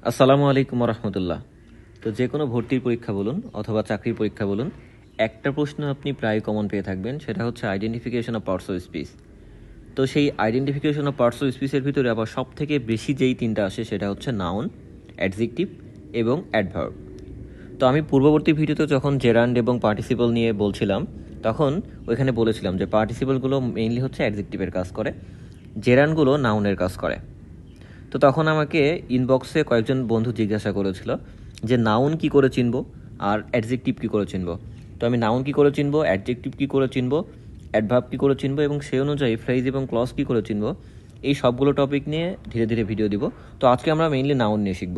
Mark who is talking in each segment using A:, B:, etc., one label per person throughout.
A: আসসালামু আলাইকুম রহমতুল্লাহ। তো যে কোনো ভর্তির পরীক্ষা বলুন অথবা চাকরির পরীক্ষা বলুন, একটা প্রশ্ন আপনি প্রায় কমন পেয়ে থাকবেন, সেটা হচ্ছে identification of parts of speech. তো সেই আইডেন্টিফিকেশন অফ পার্টস অফ স্পিচের ভিতরে আবার সব থেকে বেশি যেই তিনটা আসে সেটা হচ্ছে নাউন, অ্যাডজেক্টিভ এবং অ্যাডভার্ব। তো আমি পূর্ববর্তী ভিডিওতে যখন জেরান্ড এবং পার্টিসিপল নিয়ে বলছিলাম, তখন ওইখানে বলেছিলাম যে পার্টিসিপলগুলো মেইনলি হচ্ছে অ্যাডজেক্টিভের কাজ করে, জেরান্ডগুলো নাউনের কাজ করে। তো তখন আমাকে ইনবক্সে কয়েকজন বন্ধু জিজ্ঞাসা করেছিল যে নাউন কি করে চিনব আর অ্যাডজেক্টিভ কি করে চিনব। তো আমি নাউন কি করে চিনব, অ্যাডজেক্টিভ কি করে চিনব, অ্যাডভার্ব কি করে চিনব এবং সেই অনুযায়ী ফ্রেজ এবং ক্লজ কি করে চিনব, এই সবগুলো টপিক নিয়ে ধীরে ধীরে ভিডিও দিব। তো আজকে আমরা মেইনলি নাউন নিয়ে শিখব।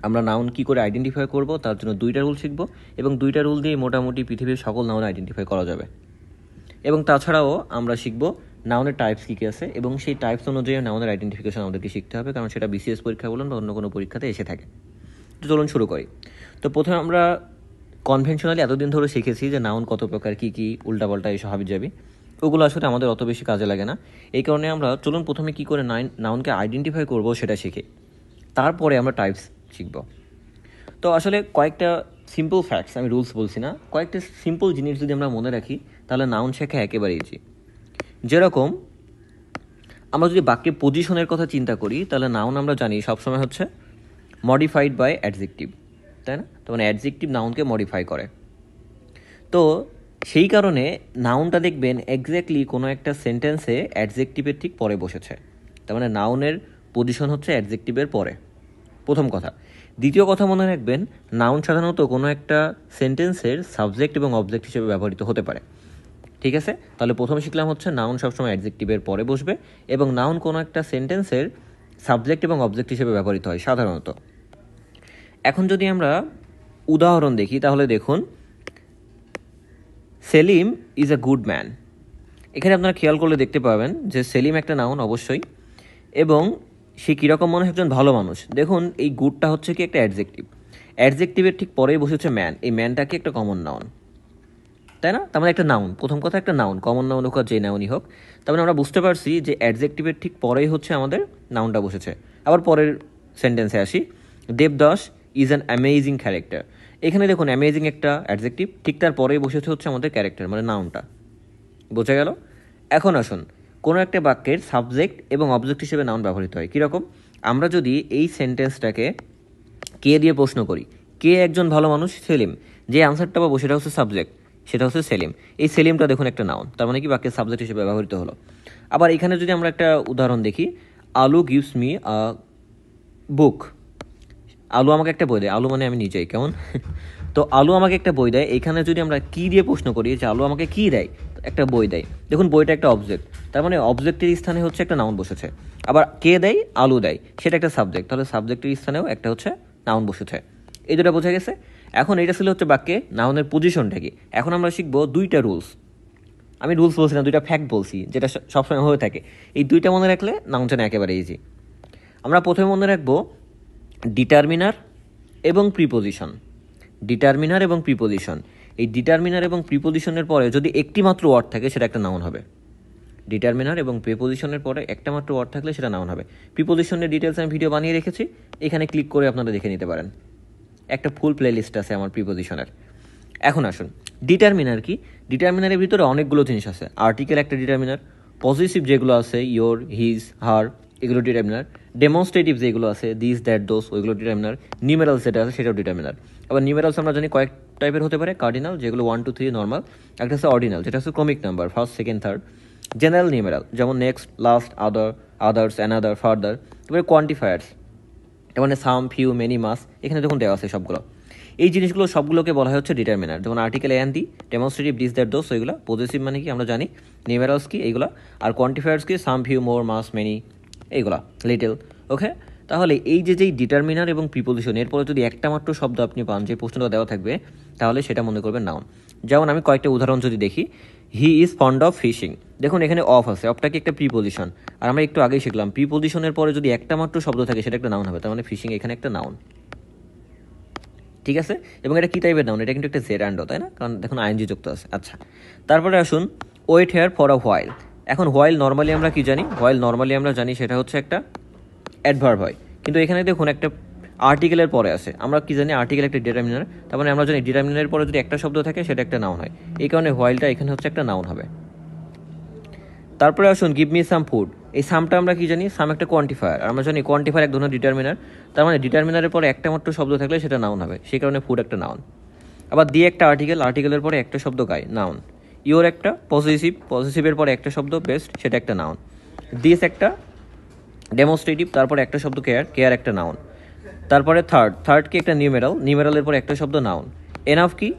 A: আমরা নাউন কি করে আইডেন্টিফাই করব তার জন্য দুইটা রুল শিখব, এবং দুইটা রুল দিয়ে মোটামুটি পৃথিবীর সকল নাউন আইডেন্টিফাই করা যাবে। এবং তাছাড়াও আমরা শিখব নাউনের টাইপস কী কী আছে, এবং সেই টাইপস অনুযায়ী নাউনের আইডেন্টিফিকেশন আমাদেরকে শিখতে হবে, কারণ সেটা বিসিএস পরীক্ষা বলুন বা অন্য কোনো পরীক্ষাতে এসে থাকে। তো চলুন শুরু করি। তো প্রথমে আমরা কনভেনশনালি এতদিন ধরে শিখেছি যে নাউন কত প্রকার, কী কী, উল্টাপাল্টা এসব হাবিজাবি, ওগুলো আসলে আমাদের অত বেশি কাজে লাগে না। এই কারণে আমরা চলুন প্রথমে কী করে নাউনকে আইডেন্টিফাই করব সেটা শিখি, তারপরে আমরা টাইপস শিখব। তো আসলে কয়েকটা সিম্পল ফ্যাক্টস, আমি রুলস বলছি না, কয়েকটা সিম্পল জিনিস যদি আমরা মনে রাখি তাহলে নাউন শেখা একেবারে ইজি। যেরকম আমরা যদি বাক্যে পজিশনের কথা চিন্তা করি, তাহলে নাউন আমরা জানি সবসময় হচ্ছে মডিফাইড বাই অ্যাডজেক্টিভ, তাই না? তো মানে অ্যাডজেক্টিভ নাউনকে মডিফাই করে। তো সেই কারণে নাউনটা দেখবেন এক্স্যাক্টলি কোনো একটা সেন্টেন্সে অ্যাডজেক্টিভের ঠিক পরে বসেছে। তার মানে নাউনের পজিশন হচ্ছে অ্যাডজেক্টিভের পরে, প্রথম কথা। দ্বিতীয় কথা মনে রাখবেন, নাউন সাধারণত কোনো একটা সেন্টেন্সের সাবজেক্ট এবং অবজেক্ট হিসেবে ব্যবহৃত হতে পারে। ঠিক আছে, তাহলে প্রথমে শিখলাম হচ্ছে নাউন সবসময় অ্যাডজেক্টিভের পরে বসবে, এবং নাউন কোনো একটা সেন্টেন্সের সাবজেক্ট এবং অবজেক্ট হিসেবে ব্যবহৃত হয় সাধারণত। এখন যদি আমরা উদাহরণ দেখি, তাহলে দেখুন, Selim is a good man. এখানে আপনারা খেয়াল করলে দেখতে পাবেন যে সেলিম একটা নাউন অবশ্যই, এবং সে কীরকম মনে হয়, একজন ভালো মানুষ। দেখুন এই গুডটা হচ্ছে কি একটা অ্যাডজেক্টিভ, অ্যাডজেক্টিভের ঠিক পরেই বসেছে ম্যান, এই ম্যানটা কি একটা কমন নাউন, তাই না? তার মানে একটা নাউন, প্রথম কথা একটা নাউন, কমন নাউন হোক আর যে নাউনই হোক। তার মানে আমরা বুঝতে পারছি যে অ্যাডজেক্টিভের ঠিক পরেই হচ্ছে আমাদের নাউনটা বসেছে। আবার পরের সেন্টেন্সে আসি, Devdas is an amazing character. এখানে দেখুন অ্যামেজিং একটা অ্যাডজেক্টিভ, ঠিক তার পরেই বসেছে হচ্ছে আমাদের ক্যারেক্টার মানে নাউনটা, বোঝা গেল? এখন আসুন, কোনো একটা বাক্যের সাবজেক্ট এবং অবজেক্ট হিসেবে নাউন ব্যবহৃত হয় কীরকম। আমরা যদি এই সেন্টেন্সটাকে কে দিয়ে প্রশ্ন করি, কে একজন ভালো মানুষ, সেলিম, যে আনসারটা পাবো সেটা হচ্ছে সাবজেক্ট, সেটা হচ্ছে সেলিম। এই সেলিমটা দেখুন একটা নাউন, তার মানে কি বাক্যের সাবজেক্ট হিসেবে ব্যবহৃত হলো। আবার এখানে যদি আমরা একটা উদাহরণ দেখি, আলু গিভস মি আ বুক। আলু আমাকে একটা বই দেয়, আলু মানে আমি নিজেই, কেমন? তো আলু আমাকে একটা বই দেয়, এখানে যদি আমরা কি দিয়ে প্রশ্ন করি যে আলু আমাকে কি দেয়, একটা বই দেয়, দেখুন বইটা একটা অবজেক্ট, তার মানে অবজেক্টের স্থানে হচ্ছে একটা নাউন বসেছে। আবার কে দেয়, আলু দেয়, সেটা একটা সাবজেক্ট, তাহলে সাবজেক্টের স্থানেও একটা হচ্ছে নাউন বসেছে। এই দুটো বোঝা গেছে। এখন এটা ছিল হচ্ছে বাক্যে নাউনের পজিশনটা কি। এখন আমরা শিখবো দুইটা রুলস। আমি রুলস বলছি না, দুইটা ফ্যাক্ট বলছি, যেটা সবসময় হয়ে থাকে। এই দুইটা মনে রাখলে নাউন চেনা একেবারে ইজি। আমরা প্রথমে মনে রাখবো ডিটারমিনার এবং প্রিপোজিশন। ডিটারমিনার এবং প্রিপোজিশন, এই ডিটারমিনার এবং প্রিপোজিশনের পরে যদি একটি মাত্র ওয়ার্ড থাকে সেটা একটা নাউন হবে। ডিটারমিনার এবং প্রিপোজিশনের পরে একটা মাত্র ওয়ার্ড থাকলে সেটা নাউন হবে। প্রিপোজিশনের ডিটেলস আমি ভিডিও বানিয়ে রেখেছি, এখানে ক্লিক করে আপনারা দেখে নিতে পারেন, একটা ফুল প্লেলিস্ট আছে আমার প্রিপোজিশনের। এখন আসুন, ডিটারমিনার কি। ডিটারমিনারের ভিতরে অনেকগুলো জিনিস আছে। আর্টিকেল একটা ডিটারমিনার, পজিটিভ যেগুলো আছে ইয়োর, হিজ, হার, এগুলো ডিটারমিনার। ডেমনস্ট্রেটিভ যেগুলো আছে দিস, দ্যাট, দোস, ওইগুলো ডিটারমিনার। নিউমেরালস যেটা আছে সেটাও ডিটারমিনার। আবার নিউমেরালস আমরা জানি কয়েক টাইপের হতে পারে, কার্ডিনাল যেগুলো 1 2 3 নর্মাল, একটা হচ্ছে অর্ডিনাল যেটা হচ্ছে ক্রমিক number, first, second, third. General numeral যেমন নেক্সট, লাস্ট, আদার, আদার্স, অ্যানাদার, ফার্দার। এবারে কোয়ান্টিফায়ার্স, তার মানে সাম, ফিউ, মেনি, মাস, এখানে দেখুন দেওয়া আছে সবগুলো। এই জিনিসগুলো সবগুলোকে বলা হয় হচ্ছে ডিটারমিনার। যেমন article a and the, demonstrative this, that, those, ওইগুলো। পজিটিভ মানে কি আমরা জানি, নিউমেরালস কি এইগুলো, আর কোয়ান্টিফায়ার্স কি সাম, ফিউ, মোর, মাস, মেনি, এইগুলা, লিটল। ওকে, তাহলে এই যেই ডিটারমিনার এবং প্রিপোজিশন, এরপরে যদি একটা মাত্র শব্দ আপনি পান যে প্রশ্নটা দেওয়া থাকবে, তাহলে সেটা মনে করবেন নাউন। যেমন আমি কয়েকটা উদাহরণ যদি দেখি, he is fond of fishing. দেখুন এখানে অফ আছে, অফটা কি একটা প্রিপোজিশন, আর আমরা একটু আগেই শিখলাম প্রিপোজিশনের পরে যদি একটা মাত্র শব্দ থাকে সেটা একটা নাউন হবে, তার মানে ফিশিং এখানে একটা নাউন। ঠিক আছে, এবং এটা কি টাইপের নাউন, এটা কিন্তু একটা জেরান্ডো, তাই না? কারণ দেখুন আইএনজি যুক্ত আছে। আচ্ছা, তারপরে আসুন wait here for a while. এখন হোয়াইল নর্মালি আমরা কি জানি, হোয়াইল নর্মালি আমরা জানি সেটা হচ্ছে একটা অ্যাডভার্ব হয়, কিন্তু এখানে দেখুন একটা আর্টিকেলের পরে আসে। আমরা কি জানি আর্টিকেল একটা ডিটারমিনার, তার মানে আমরা জানি ডিটারমিনারের পরে যদি একটা শব্দ থাকে সেটা একটা নাউন হয়, এই কারণে হোয়াইলটা এখানে হচ্ছে একটা নাউন হবে। তারপরে আসুন গিভ মি সাম ফুড। এই সামটা আমরা কি জানি, সাম একটা কোয়ান্টিফায়ার, আর আমরা জানি কোয়ান্টিফায়ার এক ধরনের ডিটারমিনার, তার মানে ডিটারমিনারের পরে একটা মাত্র শব্দ থাকলে সেটা নাউন হবে, সেই কারণে ফুড একটা নাউন। আবার দিয়ে একটা আর্টিকেল, আর্টিকেলের পরে একটা শব্দ গায়, নাউন। ইওর একটা পজিটিভ, পজিটিভের পরে একটা শব্দ বেস্ট, সেটা একটা নাউন। দিস একটা ডেমনস্ট্রেটিভ, তারপরে একটা শব্দ কেয়ার, কেয়ার একটা নাউন। তারপরে থার্ড কি একটা নিউমেরাল, নিউমেরালের পরে একটা শব্দ নাউন। এনাফ কি,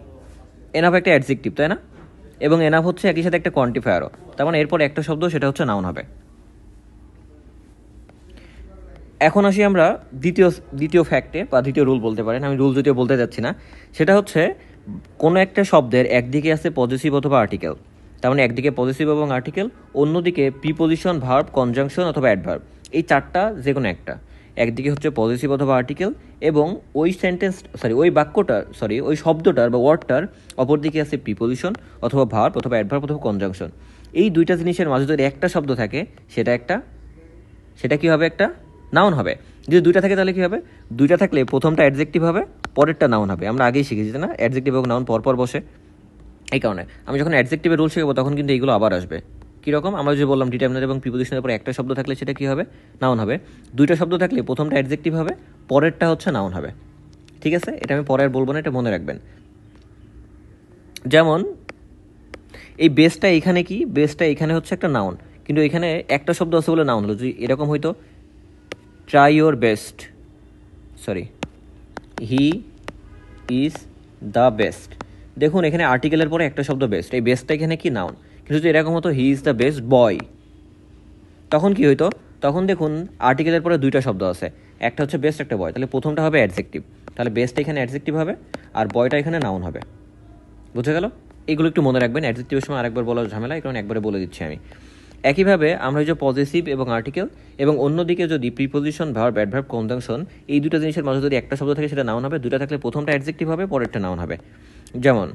A: এনাফ একটা অ্যাডজেক্টিভ, তাই না? এবং এনাফ হচ্ছে একই সাথে একটা কোয়ান্টিফায়ারও, তার মানে এরপর একটা শব্দ, সেটা হচ্ছে নাউন হবে। এখন আসি আমরা দ্বিতীয় ফ্যাক্টে বা দ্বিতীয় রুল বলতে পারেন, আমি রুল যদিও বলতে যাচ্ছি না। সেটা হচ্ছে কোনো একটা শব্দের একদিকে আছে পজিটিভ অথবা আর্টিকেল, তার মানে একদিকে পজিটিভ এবং আর্টিকেল, অন্যদিকে প্রিপোজিশন, ভার্ব, কনজাংশন অথবা অ্যাডভার্ব, এই চারটা যে কোনো একটা। একদিকে হচ্ছে পজিটিভ অথবা আর্টিকেল, এবং ওই শব্দটার বা ওয়ার্ডটার অপরদিকে আছে প্রিপোজিশন অথবা ভার্ব অথবা অ্যাডভার্ব অথবা কনজাংশন। এই দুইটা জিনিসের মাঝে যদি একটা শব্দ থাকে সেটা কি হবে, একটা নাউন হবে। যদি দুইটা থাকে তাহলে কি হবে, দুইটা থাকলে প্রথমটা অ্যাডজেক্টিভ হবে, পরেরটা নাউন হবে। আমরা আগেই শিখেছি না, অ্যাডজেক্টিভ এবং নাউন পরপর বসে। এই কারণে আমি যখন অ্যাডজেক্টিভের রুল শেখাবো তখন কিন্তু এইগুলো আবার আসবে। কীরকম, আমরা যে বললাম ডিটারমিনার এবং প্রিপোজিশনের পরে একটা শব্দ থাকলে সেটা কী হবে, নাউন হবে। দুইটা শব্দ থাকলে প্রথমটা অ্যাডজেক্টিভ হবে, পরেরটা হচ্ছে নাউন হবে। ঠিক আছে, এটা আমি পরে আর বলবো না, এটা মনে রাখবেন। যেমন এই বেসটা এখানে কি, বেসটা এখানে হচ্ছে একটা নাউন, কিন্তু এখানে একটা শব্দ আছে বলে নাউন হলো। যদি এরকম হইতো try your best, he is the best, দেখুন এখানে আর্টিকেলের পরে একটা শব্দ বেস্ট, এই বেস্টটা এখানে কি নাউন। কিন্তু যদি এরকম হতো he is the best boy, তখন কি হইতো, তখন দেখুন আর্টিকেলের পরে দুইটা শব্দ আছে, একটা হচ্ছে বেস্ট, একটা বয়, তাহলে প্রথমটা হবে অ্যাডজেক্টিভ, তাহলে বেস্টটা এখানে অ্যাডজেক্টিভ হবে আর বয়টা এখানে নাউন হবে। বুঝে গেল? এগুলো একটু মনে রাখবেন, অ্যাডজেক্টিভের সময় আরেকবার বলার ঝামেলা, কারণ একবারে বলে দিচ্ছি আমি। একইভাবে আমরা যে পজিটিভ এবং আর্টিকেল, এবং অন্যদিকে যদি প্রিপোজিশন, ভার্ব, অ্যাডভার্ব, কনজাংশন, এই দুটো জিনিসের মাঝে যদি একটা শব্দ থাকে সেটা নাউন হবে, দুটো থাকলে প্রথমটা অ্যাডজেক্টিভ হবে, পরেরটা নাউন হবে। যেমন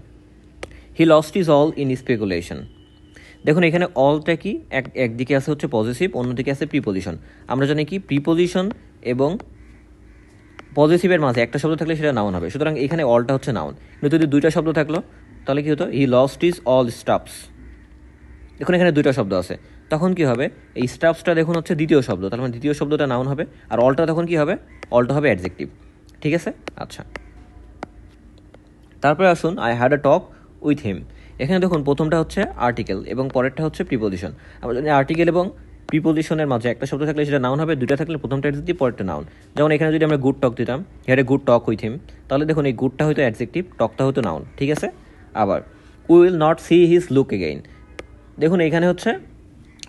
A: he lost is all in speculation. দেখুন এখানে অলটা কি, একদিকে আছে হচ্ছে পজিটিভ, অন্যদিকে আছে প্রিপোজিশন। আমরা জানি কি প্রিপোজিশন এবং পজিটিভের মাঝে একটা শব্দ থাকলে সেটা নাউন হবে, সুতরাং এখানে অলটা হচ্ছে নাউন। কিন্তু যদি দুইটা শব্দ থাকলো তাহলে কি হতো, he lost is all stuffs. দেখুন এখানে দুইটা শব্দ আছে, তখন কি হবে, এই স্টাফসটা দেখুন হচ্ছে দ্বিতীয় শব্দ, তার মানে দ্বিতীয় শব্দটা নাউন হবে, আর অলটা তখন কি হবে, অলটা হবে অ্যাডজেক্টিভ। ঠিক আছে, আচ্ছা। তারপরে আসুন I had a talk with him. এখানে দেখুন প্রথমটা হচ্ছে আর্টিকেল এবং পরেরটা হচ্ছে প্রিপোজিশন। আমরা জানি আর্টিকেল এবং প্রিপোজিশনের মাঝে একটা শব্দ থাকলে সেটা নাউন হবে, দুইটা থাকলে প্রথমটা অ্যাডজেক্টিভ, পরেরটা নাউন। যেমন এখানে যদি আমরা গুড টক দিতাম, had a good talk with him, তাহলে দেখুন এই গুডটা হয়তো অ্যাডজেক্টিভ, টকটা হয়তো নাউন। ঠিক আছে, আবার we will not see his look again. দেখুন এখানে হচ্ছে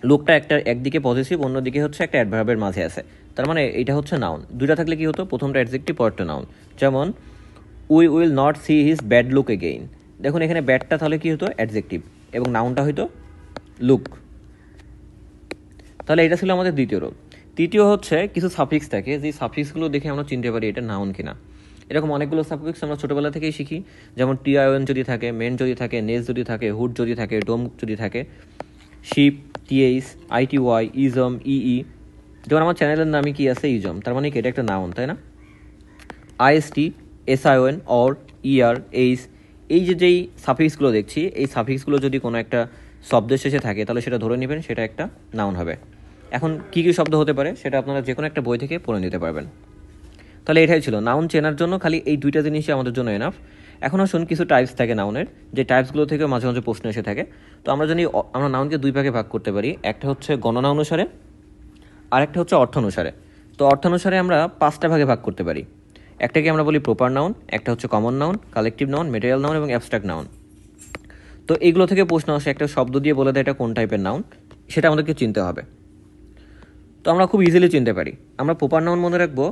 A: লুকটা একদিকে পজিটিভ, অন্যদিকে হচ্ছে একটা অ্যাডভার্বের মাঝে আছে, তার মানে এটা হচ্ছে নাউন। দুইটা থাকলে কি হতো, প্রথমটা অ্যাডজেক্টিভ, পরেরটা নাউন। যেমন we will not see his bad look again. দেখুন এখানে ব্যাডটা তাহলে কি হতো, অ্যাডজেক্টিভ, এবং নাউনটা হয়তো লুক। তাহলে এটা ছিল আমাদের দ্বিতীয় রোল। তৃতীয় হচ্ছে কিছু সাফিক্স থাকে, যে সাফিক্সগুলো দেখে আমরা চিনতে পারি এটা নাউন কিনা। এরকম অনেকগুলো সাফিক্স আমরা ছোটোবেলা থেকেই শিখি, যেমন টিআইএন যদি থাকে, মেন যদি থাকে, নেস যদি থাকে, হুড যদি থাকে, ডোম যদি থাকে, শিপ, টিএইচ, আইটিওয়াই, ইজম, ইই। যেমন আমার চ্যানেলের নামে কি আছে, ইজম, তার মানে কি এটা একটা নাউন, তাই না? IST, SION, or, ER, H, এই যেই সাফিক্সগুলো দেখছি, এই সাফিক্সগুলো যদি কোনো একটা শব্দের শেষে থাকে তাহলে সেটা ধরে নেবেন সেটা একটা নাউন হবে। এখন কী কী শব্দ হতে পারে সেটা আপনারা যে কোনো একটা বই থেকে পড়ে নিতে পারবেন। তাহলে এটাই ছিল নাউন চেনার জন্য, খালি এই দুইটা জিনিসই আমাদের জন্য এনাফ। এখন আসুন কিছু টাইপস থাকে নাউনের, যে টাইপসগুলো থেকে মাঝে মাঝে প্রশ্ন এসে থাকে। তো আমরা জানি আমরা নাউনকে দুই ভাগে ভাগ করতে পারি, একটা হচ্ছে গণনা অনুসারে আর একটা হচ্ছে অর্থানুসারে। তো অর্থানুসারে আমরা 5টা ভাগে ভাগ করতে পারি। একটাকে আমরা বলি প্রপার নাউন, একটা হচ্ছে common noun, collective noun, material noun এবং অ্যাবস্ট্রাক্ট নাউন। তো এইগুলো থেকে প্রশ্ন আসে, একটা শব্দ দিয়ে বলে দেয় এটা কোন টাইপের নাউন, সেটা আমাদেরকে চিনতে হবে। তো আমরা খুব ইজিলি চিনতে পারি। আমরা প্রপার নাউন মনে রাখবো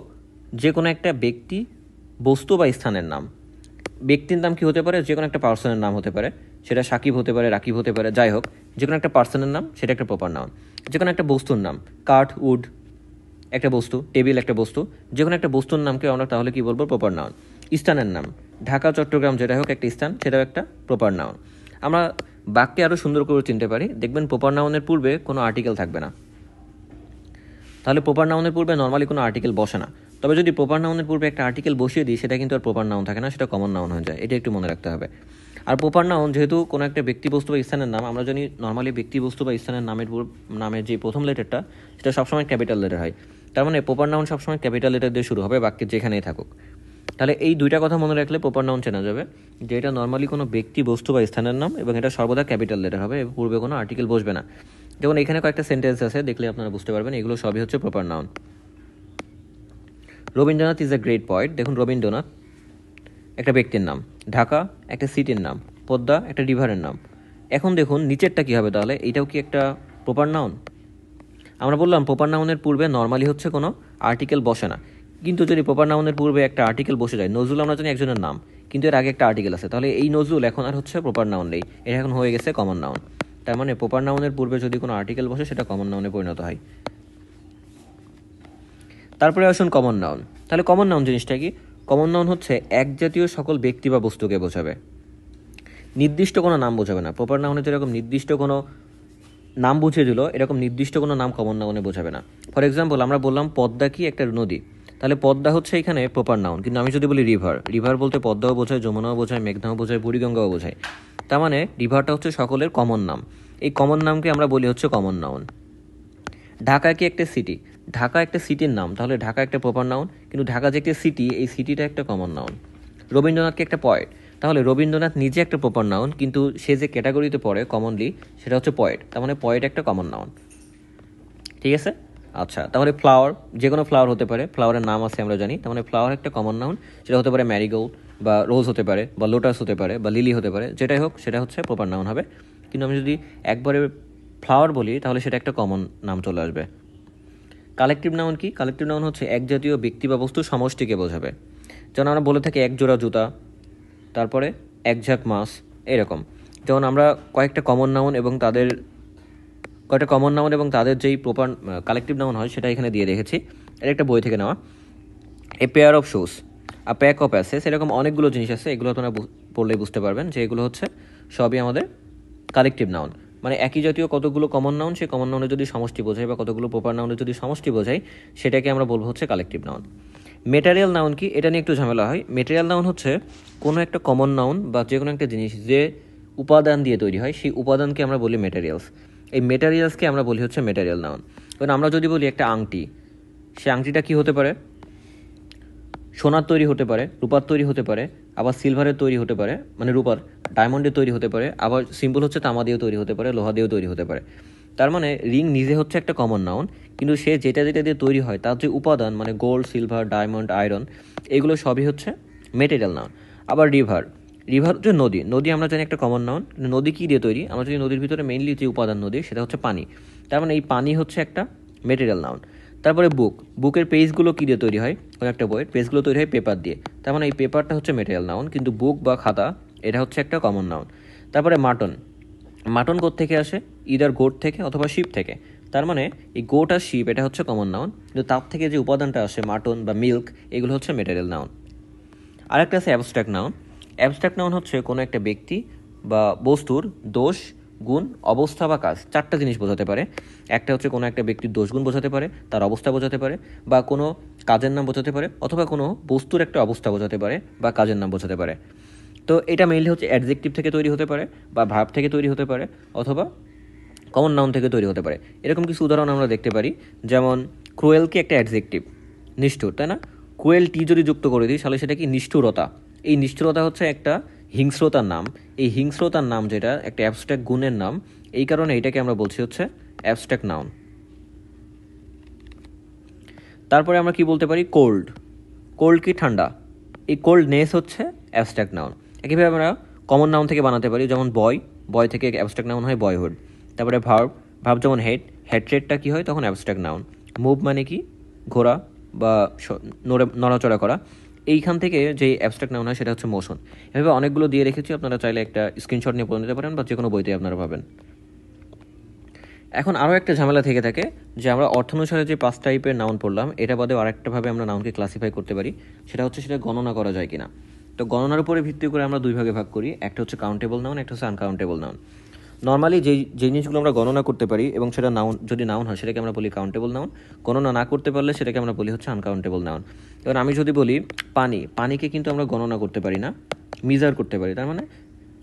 A: যে কোনো একটা ব্যক্তি, বস্তু বা স্থানের নাম। ব্যক্তির নাম কি হতে পারে, যে কোনো একটা পার্সনের নাম হতে পারে, সেটা সাকিব হতে পারে, রাকিব হতে পারে, যাই হোক যে কোনো একটা পার্সনের নাম, সেটা একটা প্রপার নাউন। যে কোনো একটা বস্তুর নাম, কাঠ, উড একটা বস্তু, টেবিল একটা বস্তু, যে কোনো একটা বস্তুর নামকে আমরা তাহলে কি বলবো, প্রপার নাউন। স্থানের নাম, ঢাকা, চট্টগ্রাম, যেটা হোক একটা স্থান, সেটাও একটা প্রপার নাউন। আমরা বাক্যে আরও সুন্দর করে চিনতে পারি, দেখবেন প্রপার নাউনের পূর্বে কোনো আর্টিকেল থাকবে না। তাহলে প্রপার নাউনের পূর্বে নর্মালি কোনো আর্টিকেল বসে না। তবে যদি প্রপার নাউনের পূর্বে একটা আর্টিকেল বসিয়ে দিই সেটা কিন্তু আর প্রপার নাউন থাকে না, সেটা কমন নাউন হয়ে যায়। এটা একটু মনে রাখতে হবে। আর প্রপার নাউন যেহেতু কোনো একটা ব্যক্তি বস্তু বা স্থানের নাম, আমরা জানি নর্মালি ব্যক্তি বস্তু বা স্থানের নামের যে প্রথম লেটারটা সেটা সবসময় ক্যাপিটাল লেটার হয়। তার মানে প্রপার নাউন সবসময় ক্যাপিটাল লেটার দিয়ে শুরু হবে বাক্যের যেখানেই থাকুক। তাহলে এই দুইটা কথা মনে রাখলে প্রপার নাউন চেনা যাবে যে এটা নর্মালি কোনো ব্যক্তি বস্তু বা স্থানের নাম এবং এটা সর্বদা ক্যাপিটাল লেটার হবে, পূর্বে কোনো আর্টিকেল বসবে না। যেমন এখানে কয়েকটা সেন্টেন্স আছে, দেখলে আপনারা বুঝতে পারবেন এগুলো সবই হচ্ছে proper noun. Rabindranath is a great poet. দেখুন রবীন্দ্রনাথ একটা ব্যক্তির নাম, ঢাকা একটা সিটির নাম, পদ্মা একটা রিভারের নাম। এখন দেখুন নিচেরটা কী হবে, তাহলে এইটাও কি একটা প্রপার নাউন? আমরা বললাম প্রপার নাউনের পূর্বে নর্মালি হচ্ছে কোনো আর্টিকেল বসে না, কিন্তু যদি প্রপার নাউনের পূর্বে একটা আর্টিকেল বসে যায়, নজরুল আমরা জানি একজনের নাম, কিন্তু এর আগে একটা আর্টিকেল আছে, তাহলে এই নজরুল এখন আর হচ্ছে প্রপার নাউন নেই, এটা এখন হয়ে গেছে কমন নাউন। তার মানে প্রপার নাউনের পূর্বে যদি কোনো আর্টিকেল বসে সেটা কমন নাউনে পরিণত হয়। তারপরে আসুন কমন নাউন। তাহলে কমন নাউন জিনিসটা কি? কমন নাউন হচ্ছে এক জাতীয় সকল ব্যক্তি বা বস্তুকে বোঝাবে, নির্দিষ্ট কোনো নাম বোঝাবে না। প্রপার নাউনে যেরকম নির্দিষ্ট কোনো নাম বুঝিয়ে দিল, এরকম নির্দিষ্ট কোনো নাম কমন নাউনে বোঝাবে না। ফর এক্সাম্পল আমরা বললাম পদ্মা কি একটা নদী, তাহলে পদ্মা হচ্ছে এখানে প্রপার নাউন। কিন্তু আমি যদি বলি রিভার, রিভার বলতে পদ্মাও বোঝায়, যমুনাও বোঝায়, মেঘনাও বোঝায়, বুড়িগঙ্গাও বোঝায়। তার মানে রিভারটা হচ্ছে সকলের কমন নাম, এই কমন নামকে আমরা বলি হচ্ছে কমন নাউন। ঢাকা কি একটা সিটি, ঢাকা একটা সিটির নাম, তাহলে ঢাকা একটা প্রপার নাউন, কিন্তু ঢাকা যে একটা সিটি, এই সিটিটা একটা কমন নাউন। রবীন্দ্রনাথকে একটা পয়েট, তাহলে রবীন্দ্রনাথ নিজে একটা প্রপার নাউন, কিন্তু সে যে ক্যাটাগরিতে পড়ে কমনলি সেটা হচ্ছে পয়েট, তার মানে পয়েট একটা কমন নাউন। ঠিক আছে? আচ্ছা, তাহলে ফ্লাওয়ার, যে কোনো ফ্লাওয়ার হতে পারে, ফ্লাওয়ারের নাম আছে আমরা জানি, তার মানে ফ্লাওয়ার একটা কমন নাউন, সেটা হতে পারে ম্যারিগোল্ড বা রোজ হতে পারে বা লোটাস হতে পারে বা লিলি হতে পারে, যেটাই হোক সেটা হচ্ছে প্রপার নাউন হবে। কিন্তু আমি যদি একবারে ফ্লাওয়ার বলি তাহলে সেটা একটা কমন নাম চলে আসবে। কালেকটিভ নাউন কি? কালেকটিভ নাউন হচ্ছে এক জাতীয় ব্যক্তি বা বস্তু সমষ্টিকে বোঝাবে। যেমন আমরা বলে থাকি এক জোড়া জুতা, তারপরে এক ঝাঁক মাছ, এরকম। যেমন আমরা কয়েকটা কমন নাউন এবং তাদের যেই প্রপার কালেকটিভ নাউন হয় সেটা এখানে দিয়ে রেখেছি, এর একটা বই থেকে নেওয়া। A pair of shoes, a pack of asses, এরকম অনেকগুলো জিনিস আছে, এগুলো তোমরা পড়লেই বুঝতে পারবেন যে এগুলো হচ্ছে সবই আমাদের কালেকটিভ নাউন। মানে একই জাতীয় কতগুলো কমন নাউন, সেই কমন নাউনের যদি সমষ্টি বোঝায় বা কতগুলো প্রপার নাউনের যদি সমষ্টি বোঝায় সেটাকে আমরা বলবো হচ্ছে কালেকটিভ নাউন। মেটেরিয়াল নাউন কি? এটা নিয়ে একটু ঝামেলা হয়। মেটেরিয়াল নাউন হচ্ছে কোনো একটা কমন নাউন বা যে কোনো একটা জিনিস যে উপাদান দিয়ে তৈরি হয় সেই উপাদানকে আমরা বলি মেটেরিয়ালস। এই মেটেরিয়ালসকে আমরা বলি হচ্ছে মেটেরিয়াল নাউন। কারণ আমরা যদি বলি একটা আংটি, সেই আংটিটা কি হতে পারে? সোনার তৈরি হতে পারে, রূপার তৈরি হতে পারে, আবার সিলভারের তৈরি হতে পারে, মানে রূপার, ডায়মন্ডের তৈরি হতে পারে, আবার সিম্পল হচ্ছে তামা দিয়েও তৈরি হতে পারে, লোহা দিয়েও তৈরি হতে পারে। তার মানে রিং নিজে হচ্ছে একটা কমন নাউন, কিন্তু সে যেটা যেটা দিয়ে তৈরি হয় তার যে উপাদান, মানে গোল্ড, সিলভার, ডায়মন্ড, আয়রন, এগুলো সবই হচ্ছে মেটেরিয়াল নাউন। আবার রিভার, রিভার হচ্ছে নদী, নদী আমরা জানি একটা কমন নাউন, কিন্তু নদী কী দিয়ে তৈরি? আমরা জানি নদীর ভিতরে মেইনলি যে উপাদান নদী সেটা হচ্ছে পানি, তার মানে এই পানি হচ্ছে একটা মেটেরিয়াল নাউন। তারপরে বুক, বুকের পেজগুলো কী দিয়ে তৈরি হয়? কোনো একটা বইয়ের পেজগুলো তৈরি হয় পেপার দিয়ে, তার মানে এই পেপারটা হচ্ছে মেটেরিয়াল নাউন, কিন্তু বুক বা খাতা এটা হচ্ছে একটা কমন নাউন। তারপরে মাটন, মাটন কোত্থেকে আসে? ইদার গোট থেকে অথবা শিপ থেকে, তার মানে এই গোট আর শিপ এটা হচ্ছে কমন নাউন, কিন্তু তার থেকে যে উপাদানটা আসে মাটন বা মিল্ক, এগুলো হচ্ছে মেটেরিয়াল নাউন। আরেকটা আছে অ্যাবস্ট্রাক্ট নাউন। অ্যাবস্ট্রাক্ট নাউন হচ্ছে কোনো একটা ব্যক্তি বা বস্তুর দোষ, গুণ, অবস্থা বা কাজ, চারটা জিনিস বোঝাতে পারে। একটা হচ্ছে কোনো একটা ব্যক্তির দোষগুণ বোঝাতে পারে, তার অবস্থা বোঝাতে পারে, বা কোনো কাজের নাম বোঝাতে পারে, অথবা কোনো বস্তুর একটা অবস্থা বোঝাতে পারে বা কাজের নাম বোঝাতে পারে। তো এটা মেইনলি হচ্ছে অ্যাডজেক্টিভ থেকে তৈরি হতে পারে বা ভার্ব থেকে তৈরি হতে পারে অথবা কমন নাউন থেকে তৈরি হতে পারে। এরকম কিছু উদাহরণ আমরা দেখতে পারি, যেমন ক্রুয়েলকে একটা অ্যাডজেক্টিভ, নিষ্ঠুর, তাই না? ক্রুয়েলটি যদি যুক্ত করে দিই তাহলে সেটা কি? নিষ্ঠুরতা। এই নিষ্ঠুরতা হচ্ছে একটা হিংস্রতার নাম, এই হিংস্রতার নাম যেটা একটা অ্যাবস্ট্রাক্ট গুণের নাম, এই কারণে এটাকে আমরা বলছি হচ্ছে অ্যাবস্ট্রাক্ট নাউন। তারপরে আমরা কি বলতে পারি? কোল্ড, কোল্ড কি? ঠান্ডা, এই কোল্ডনেস হচ্ছে অ্যাবস্ট্রাক্ট নাউন। একইভাবে আমরা কমন নাউন থেকে বানাতে পারি, যেমন বয়, বয় থেকে অ্যাবস্ট্রাক্ট নাউন হয় বয়হুড। তারপরে ভার্ব, ভার্ব যেমন হেড, হেড্রেটটা কী হয়? তখন অ্যাবস্ট্রাক্ট নাউন। মুভ মানে কি? ঘোরা বা নড়াচড়া করা, এইখান থেকে যে অ্যাবস্ট্রাক্ট নাউন হয় সেটা হচ্ছে মোশন। এভাবে অনেকগুলো দিয়ে রেখেছি, আপনারা চাইলে একটা স্ক্রিনশট নিয়ে পড়ে নিতে পারেন বা যে কোনো বইতে আপনারা পাবেন। এখন আরও একটা ঝামেলা থেকে থাকে যে আমরা অর্থানুসারে যে 5 টাইপের নাউন পড়লাম, এটা বাদেও আরেকটাভাবে আমরা নাউনকে ক্লাসিফাই করতে পারি, সেটা হচ্ছে সেটা গণনা করা যায় কিনা। তো গণনার উপরে ভিত্তি করে আমরা দুই ভাগে ভাগ করি, একটা হচ্ছে কাউন্টেবল নাউন, একটা হচ্ছে আনকাউন্টেবল নাউন। নর্মালি যে জিনিসগুলো আমরা গণনা করতে পারি এবং সেটা নাউন, যদি নাউন হয় সেটাকে আমরা বলি কাউন্টেবল নাউন, গণনা না করতে পারলে সেটাকে আমরা বলি হচ্ছে আনকাউন্টেবল নাউন। এবার আমি যদি বলি পানিকে কিন্তু আমরা গণনা করতে পারি না, মিজার করতে পারি। তার মানে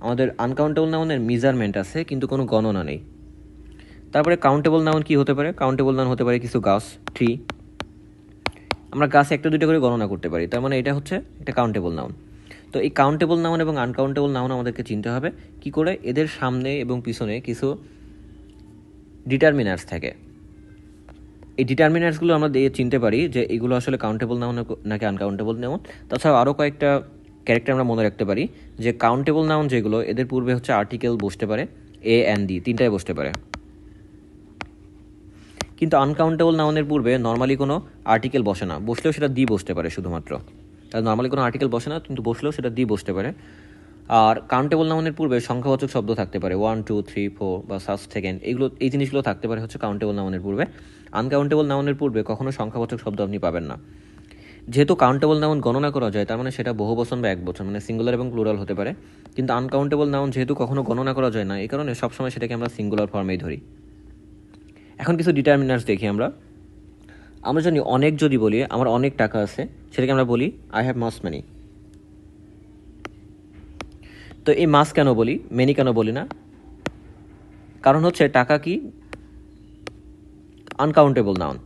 A: আমাদের আনকাউন্টেবল নাউনের মিজারমেন্ট আছে কিন্তু কোনো গণনা নেই। তারপরে কাউন্টেবল নাউন কি হতে পারে? কাউন্টেবল নাউন হতে পারে কিছু গাছ, ট্রি। আমরা গাছে একটা দুইটা করে গণনা করতে পারি, তার মানে এটা হচ্ছে একটা কাউন্টেবল নাউন। তো এই কাউন্টেবল নাউন এবং আনকাউন্টেবল নাউন আমাদেরকে চিনতে হবে কি করে? এদের সামনে এবং পিছনে কিছু ডিটারমিনার্স থাকে। এই ডিটারমিনার্সগুলো আমরা দিয়ে চিনতে পারি যে এগুলো আসলে কাউন্টেবল নাউন নাকি আনকাউন্টেবল নাউন। তাছাড়াও আরও কয়েকটা ক্যারেক্টার আমরা মনে রাখতে পারি যে কাউন্টেবল নাউন যেগুলো, এদের পূর্বে হচ্ছে আর্টিকেল বসতে পারে, এ অ্যান্ড দি তিনটায় বসতে পারে। কিন্তু আনকাউন্টেবল নাউনের পূর্বে নর্মালি কোনো আর্টিকেল বসে না, বসলেও সেটা দি বসতে পারে শুধুমাত্র। তাহলে নর্মালি কোনো আর্টিকেল বসে না, কিন্তু বসলেও সেটা দি বসতে পারে। আর কাউন্টেবল নাউনের পূর্বে সংখ্যাবাচক শব্দ থাকতে পারে, 1 2 3 4 বা ফার্স্ট সেকেন্ড, এই জিনিসগুলো থাকতে পারে হচ্ছে কাউন্টেবল নাউনের পূর্বে। আনকাউন্টেবল নাউনের পূর্বে কখনো সংখ্যাবাচক শব্দ আপনি পাবেন না। যেহেতু কাউন্টেবল নাউন গণনা করা যায়, তার মানে সেটা বহুবচন বা একবচন, মানে সিঙ্গুলার এবং প্লুরাল হতে পারে। কিন্তু আনকাউন্টেবল নাউন যেহেতু কখনো গণনা করা যায় না, এই কারণে সবসময় সেটাকে আমরা সিঙ্গুলার ফর্মেই ধরি। এখন কিছু ডিটারমিনার্স দেখি আমরা। আমরা জানি অনেক যদি বলি আমার অনেক টাকা আছে, সেটাকে আমরা বলি আই হ্যাভ মাস মানি। তো এই মাস কেন বলি, মেনি কেন বলি না? কারণ হচ্ছে টাকা কি আনকাউন্টেবল নাউন,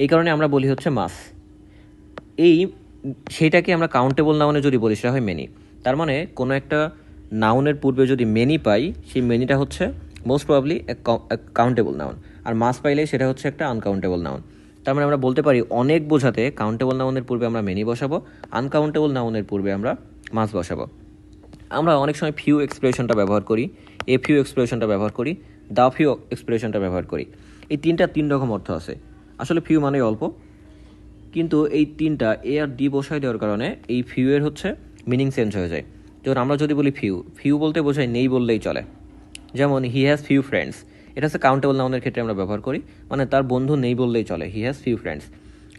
A: এই কারণে আমরা বলি হচ্ছে মাস। সেইটাকে আমরা কাউন্টেবল নাউনে যদি বলি সেটা হয় মেনি। তার মানে কোনো একটা নাউনের পূর্বে যদি মেনি পাই, সেই মেনিটা হচ্ছে মোস্ট প্রবাবলি কাউন্টেবল নাউন, আর মাস পাইলে সেটা হচ্ছে একটা আনকাউন্টেবল নাউন। তার মানে আমরা বলতে পারি অনেক বোঝাতে কাউন্টেবল নাউনের পূর্বে আমরা মেনি বসাবো, আনকাউন্টেবল নাউনের পূর্বে আমরা মাস বসাবো। আমরা অনেক সময় ফিউ এক্সপ্রেশনটা ব্যবহার করি, এ ফিউ এক্সপ্রেশনটা ব্যবহার করি, দা ফিউ এক্সপ্রেশনটা ব্যবহার করি। এই তিন রকম অর্থ আছে। আসলে ফিউ মানে অল্প, কিন্তু এই তিনটা এ আর ডি বসায় দেওয়ার কারণে এই ফিউ এর হচ্ছে মিনিং চেঞ্জ হয়ে যায়। যেমন আমরা যদি বলি ফিউ বলতে বোঝায় নেই বললেই চলে। যেমন হি হ্যাজ ফিউ ফ্রেন্ডস, এটা হচ্ছে কাউন্টেবল নাউনের ক্ষেত্রে আমরা ব্যবহার করি, মানে তার বন্ধু নেই বললেই চলে, হি হ্যাজ ফিউ ফ্রেন্ডস।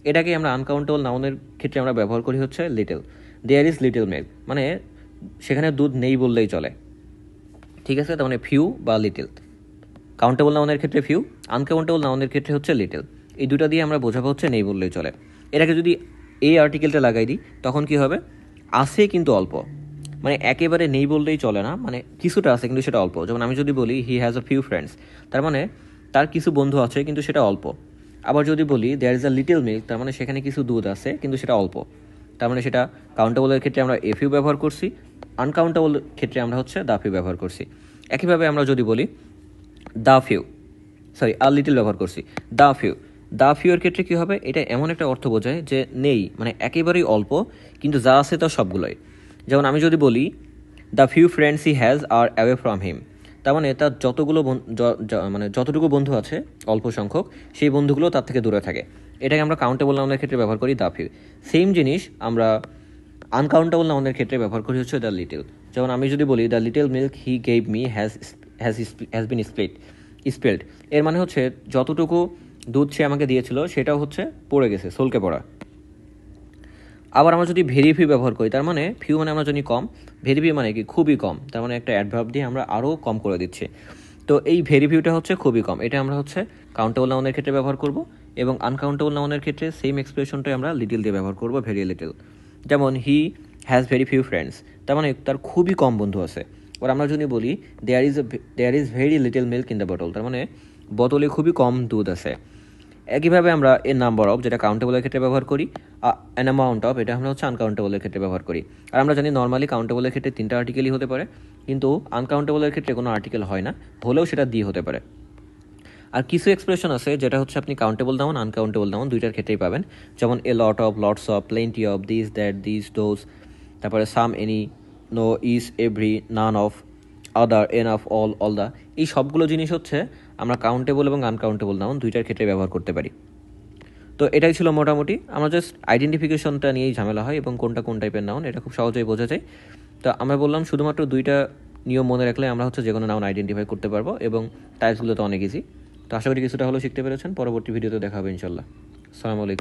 A: এটাকে আমরা আনকাউন্টেবল নাউনের ক্ষেত্রে আমরা ব্যবহার করি হচ্ছে little, there is little milk, মানে সেখানে দুধ নেই বললেই চলে। ঠিক আছে, তার মানে ফিউ বা লিটল। কাউন্টেবল নাউনের ক্ষেত্রে ফিউ, আনকাউন্টেবল নাউনের ক্ষেত্রে হচ্ছে লিটল। এই দুটো দিয়ে আমরা বোঝাবো হচ্ছে নেই বললেই চলে। এটাকে যদি এই আর্টিকেলটা লাগাই দিই তখন কি হবে? আছে কিন্তু অল্প, মানে একেবারে নেই বললেই চলে না, মানে কিছুটা আছে কিন্তু সেটা অল্প। যেমন আমি যদি বলি he has a few friends, তার মানে তার কিছু বন্ধু আছে কিন্তু সেটা অল্প। আবার যদি বলি there is a little milk, তার মানে সেখানে কিছু দুধ আছে কিন্তু সেটা অল্প। তার মানে সেটা কাউন্টেবলের ক্ষেত্রে আমরা এ ফিউ ব্যবহার করছি, আনকাউন্টেবল ক্ষেত্রে আমরা হচ্ছে দা ফিউ ব্যবহার করছি। একইভাবে আমরা যদি বলি আ লিটল ব্যবহার করছি, দা ফিউর ক্ষেত্রে কী হবে? এটা এমন একটা অর্থ বোঝায় যে নেই, মানে একেবারেই অল্প, কিন্তু যা আছে তা সবগুলোই। যেমন আমি যদি বলি the few friends he has are away from him, তার মানে তার মানে যতটুকু বন্ধু আছে অল্প সংখ্যক, সেই বন্ধুগুলো তার থেকে দূরে থাকে। এটাকে আমরা কাউন্টেবল নাউনের ক্ষেত্রে ব্যবহার করি দা ফিউ। সেম জিনিস আমরা আনকাউন্টেবল নাউনের ক্ষেত্রে ব্যবহার করি হচ্ছে দ্য লিটল। যেমন আমি যদি বলি the little milk he gave me has been spelled, এর মানে হচ্ছে যতটুকু দুধ সে আমাকে দিয়েছিল সেটাও হচ্ছে পড়ে গেছে, সলকে পড়া। আবার আমরা যদি ভেরি ফিউ ব্যবহার করি, তার মানে ফিউ মানে আমরা জানি কম, ভেরি ফিউ মানে কি খুবই কম, তার মানে একটা অ্যাডভার্ব দিয়ে আমরা আরও কম করে দিচ্ছি। তো এই ভেরি ফিউটা হচ্ছে খুবই কম, এটা আমরা হচ্ছে কাউন্টেবল নাউনের ক্ষেত্রে ব্যবহার করব, এবং আনকাউন্টেবল নাউনের ক্ষেত্রে সেম এক্সপ্রেশনটাই আমরা লিটল দিয়ে ব্যবহার করব, ভেরি লিটল। যেমন he has very few friends, তার মানে তার খুবই কম বন্ধু আছে। আর আমরা যদি বলি there is very little milk in the bottle, তার মানে বোতলে খুবই কম দুধ আছে। একইভাবে আমরা এ নাম্বার অফ, যেটা কাউন্টেবলের ক্ষেত্রে ব্যবহার করি, অ্যান অ্যামাউন্ট অফ, এটা আমরা হচ্ছে আনকাউন্টেবলের ক্ষেত্রে ব্যবহার করি। আর আমরা জানি নর্মালি কাউন্টেবলের ক্ষেত্রে তিনটা আর্টিকেলই হতে পারে, কিন্তু আনকাউন্টেবলের ক্ষেত্রে কোনো আর্টিকেল হয় না, হলেও সেটা দিয়ে হতে পারে। আর কিছু এক্সপ্রেশন আছে যেটা হচ্ছে আপনি কাউন্টেবল নাউন, আনকাউন্টেবল নাউন দুইটার ক্ষেত্রেই পাবেন। যেমন a lot of, lots of, plenty of, this, that, this, those, তারপরে some, any, no, is, every, none of, other, enough, all the. এই সবগুলো জিনিস হচ্ছে আমরা কাউন্টেবল এবং আনকাউন্টেবল নাউন দুইটার ক্ষেত্রে ব্যবহার করতে পারি। তো এটাই ছিল মোটামুটি, আমরা জাস্ট আইডেন্টিফিকেশনটা নিয়েই ঝামেলা হয়, এবং কোনটা কোন টাইপের নাউন এটা খুব সহজেই বোঝা যায়। তো আমরা বললাম শুধুমাত্র দুইটা নিয়ম মনে রাখলে আমরা হচ্ছে যে কোনো নাউন আইডেন্টিফাই করতে পারবো, এবং টাইপসগুলো তো অনেক ইজি। তো আশা করি কিছুটা হলেও শিখতে পেরেছেন। পরবর্তী ভিডিওতে দেখা হবে ইনশাল্লাহ। আসসালামু আলাইকুম।